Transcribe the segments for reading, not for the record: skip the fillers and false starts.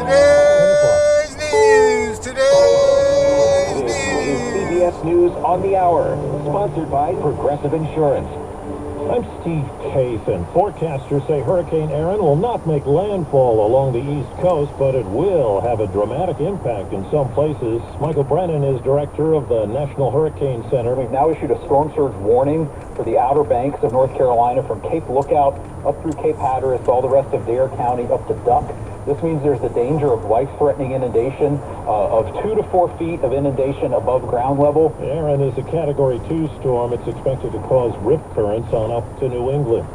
Today's news. Today's This is news. CBS News on the Hour, sponsored by Progressive Insurance. I'm Steve Case, and forecasters say Hurricane Aaron will not make landfall along the East Coast, but it will have a dramatic impact in some places. Michael Brennan is director of the National Hurricane Center. We've now issued a storm surge warning for the Outer Banks of North Carolina from Cape Lookout up through Cape Hatteras, all the rest of Dare County up to Duck. This means there's the danger of life-threatening inundation of 2 to 4 feet of inundation above ground level. Aaron is a Category 2 storm. It's expected to cause rip currents on up to New England.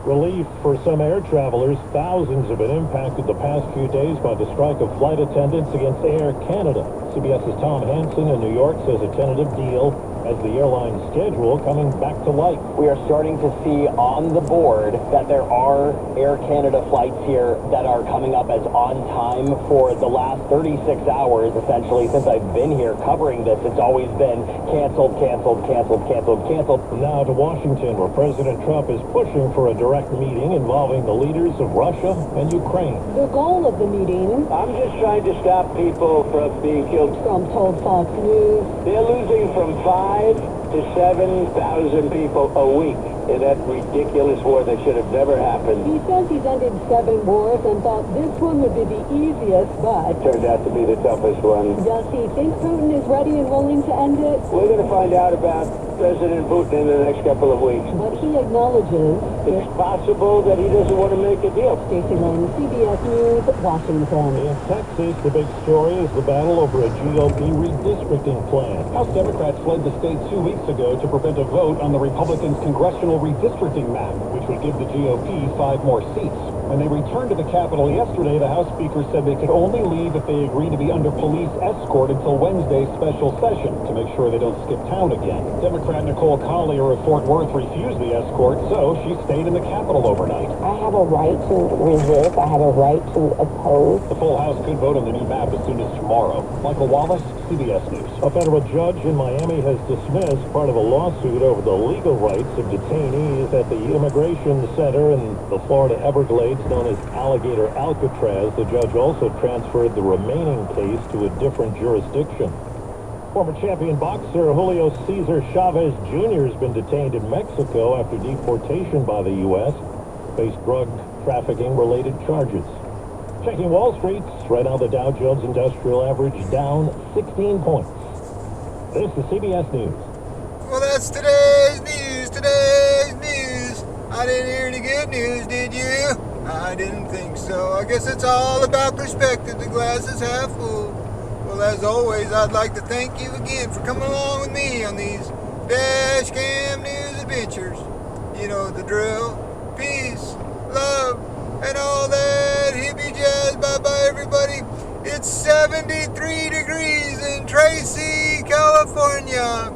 Relief for some air travelers. Thousands have been impacted the past few days by the strike of flight attendants against Air Canada. CBS's Tom Hansen in New York says a tentative deal has the airline schedule coming back to life. We are starting to see on the board that there are Air Canada flights here that are coming up as on time. For the last 36 hours, essentially, since I've been here covering this, it's always been canceled, canceled, canceled, canceled, canceled. Now to Washington, where President Trump is pushing for a direct meeting involving the leaders of Russia and Ukraine. The goal of the meeting, I'm just trying to stop people from being killed. Trump told Fox News, They're losing from 5,000 to 7,000 people a week in that ridiculous war that should have never happened. he says he's ended 7 wars and thought this one would be the easiest, but Turned out to be the toughest one. does he think Putin is ready and willing to end it? We're going to find out about President Putin in the next couple of weeks. But he acknowledges It's possible that he doesn't want to make a deal. Tracy, CBS News, Washington. In Texas, the big story is the battle over a GOP redistricting plan. House Democrats fled the state 2 weeks ago to prevent a vote on the Republicans' congressional redistricting map, which would give the GOP 5 more seats. When they returned to the Capitol yesterday, the House Speaker said they could only leave if they agreed to be under police escort until Wednesday's special session to make sure they don't skip town again. Democrat Nicole Collier of Fort Worth refused the escort, so she stayed in the Capitol overnight. I have a right to resist. I have a right to oppose. The full House could vote on the new map as soon as tomorrow. Michael Wallace, CBS News. A federal judge in Miami has dismissed part of a lawsuit over the legal rights of detainees at the Immigration Center in the Florida Everglades known as Alligator Alcatraz. The judge also transferred the remaining case to a different jurisdiction. Former champion boxer Julio Cesar Chavez Jr. has been detained in Mexico after deportation by the U.S. Faced drug trafficking-related charges. Checking Wall Street, right now the Dow Jones Industrial Average down 16 points. This is CBS News. Well, that's today's news. Today's news. I didn't hear any good news, did you? I didn't think so. I guess it's all about perspective. The glass is half full. Well, as always, I'd like to thank you again for coming along with me on these dash cam news adventures. You know the drill. Peace, love, and all that hippie jazz. Bye-bye, everybody. It's 73 degrees in Tracy, California.